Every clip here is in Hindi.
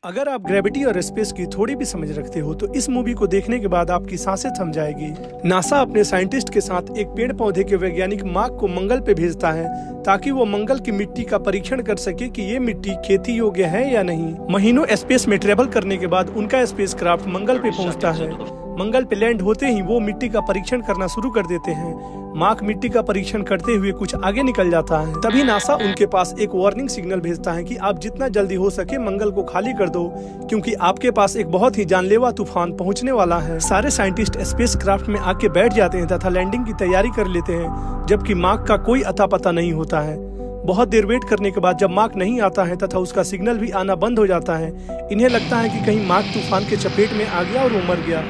अगर आप ग्रेविटी और स्पेस की थोड़ी भी समझ रखते हो तो इस मूवी को देखने के बाद आपकी सांसें थम जाएगी। नासा अपने साइंटिस्ट के साथ एक पेड़ पौधे के वैज्ञानिक मार्क को मंगल पे भेजता है ताकि वो मंगल की मिट्टी का परीक्षण कर सके कि ये मिट्टी खेती योग्य है या नहीं। महीनों स्पेस में ट्रेवल करने के बाद उनका स्पेसक्राफ्ट मंगल पे पहुंचता है। मंगल पे लैंड होते ही वो मिट्टी का परीक्षण करना शुरू कर देते हैं। मार्क मिट्टी का परीक्षण करते हुए कुछ आगे निकल जाता है। तभी नासा उनके पास एक वार्निंग सिग्नल भेजता है कि आप जितना जल्दी हो सके मंगल को खाली कर दो, क्योंकि आपके पास एक बहुत ही जानलेवा तूफान पहुंचने वाला है। सारे साइंटिस्ट स्पेसक्राफ्ट में आके बैठ जाते हैं तथा लैंडिंग की तैयारी कर लेते हैं, जबकि मार्क का कोई अता पता नहीं होता है। बहुत देर वेट करने के बाद जब मार्क नहीं आता है तथा उसका सिग्नल भी आना बंद हो जाता है, इन्हें लगता है कि कहीं मार्क तूफान के चपेट में आ गया और वो मर गया।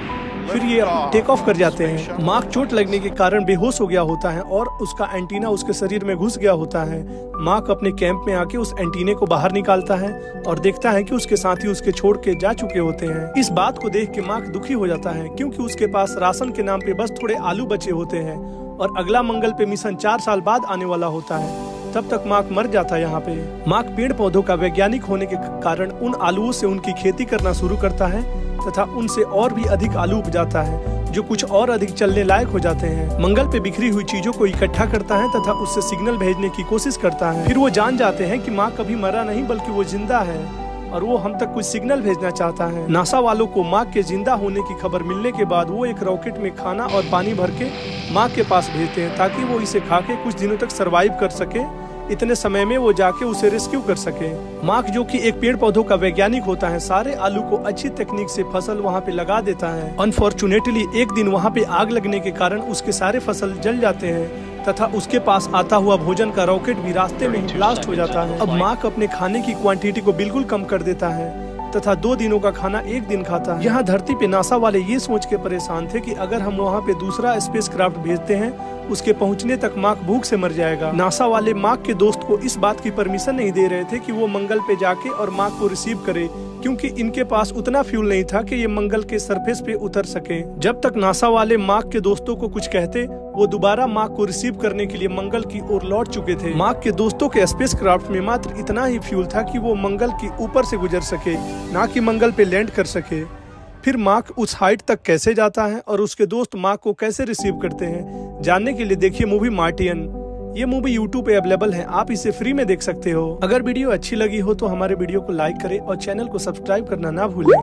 फिर ये टेक ऑफ कर जाते हैं। मार्क चोट लगने के कारण बेहोश हो गया होता है और उसका एंटीना उसके शरीर में घुस गया होता है। मार्क अपने कैंप में आके उस एंटीने को बाहर निकालता है और देखता है कि उसके साथी उसके छोड़ के जा चुके होते हैं। इस बात को देख के मार्क दुखी हो जाता है, क्योंकि उसके पास राशन के नाम पे बस थोड़े आलू बचे होते हैं और अगला मंगल पे मिशन 4 साल बाद आने वाला होता है। तब तक मार्क मर जाता है। यहाँ पे मार्क पेड़ पौधों का वैज्ञानिक होने के कारण उन आलूओं से उनकी खेती करना शुरू करता है तथा उनसे और भी अधिक आलू उपजाता है, जो कुछ और अधिक चलने लायक हो जाते हैं। मंगल पे बिखरी हुई चीजों को इकट्ठा करता है तथा उससे सिग्नल भेजने की कोशिश करता है। फिर वो जान जाते हैं कि मार्क कभी मरा नहीं बल्कि वो जिंदा है और वो हम तक कुछ सिग्नल भेजना चाहता है। नासा वालों को मार्क के जिंदा होने की खबर मिलने के बाद वो एक रॉकेट में खाना और पानी भर के मार्क के पास भेजते हैं ताकि वो इसे खा के कुछ दिनों तक सरवाइव कर सके। इतने समय में वो जाके उसे रेस्क्यू कर सके। मार्क, जो कि एक पेड़ पौधों का वैज्ञानिक होता है, सारे आलू को अच्छी तकनीक से फसल वहाँ पे लगा देता है। अनफॉर्चुनेटली एक दिन वहाँ पे आग लगने के कारण उसके सारे फसल जल जाते हैं तथा उसके पास आता हुआ भोजन का रॉकेट भी रास्ते में ही ब्लास्ट हो जाता है। अब मार्क अपने खाने की क्वांटिटी को बिल्कुल कम कर देता है तथा 2 दिनों का खाना एक दिन खाता है। यहाँ धरती पे नासा वाले ये सोच के परेशान थे कि अगर हम वहाँ पे दूसरा स्पेसक्राफ्ट भेजते हैं, उसके पहुँचने तक मार्क भूख से मर जाएगा। नासा वाले मार्क के दोस्त को इस बात की परमिशन नहीं दे रहे थे कि वो मंगल पे जाके और मार्क को रिसीव करे, क्योंकि इनके पास उतना फ्यूल नहीं था कि ये मंगल के सरफेस पे उतर सके। जब तक नासा वाले मार्क के दोस्तों को कुछ कहते, वो दोबारा मार्क को रिसीव करने के लिए मंगल की ओर लौट चुके थे। मार्क के दोस्तों के स्पेसक्राफ्ट में मात्र इतना ही फ्यूल था कि वो मंगल के ऊपर से गुजर सके, ना कि मंगल पे लैंड कर सके। फिर मार्क उस हाइट तक कैसे जाता है और उसके दोस्त मार्क को कैसे रिसीव करते हैं, जानने के लिए देखिए मूवी मार्टियन। ये मूवी YouTube पे अवेलेबल है, आप इसे फ्री में देख सकते हो। अगर वीडियो अच्छी लगी हो तो हमारे वीडियो को लाइक करें और चैनल को सब्सक्राइब करना ना भूलें।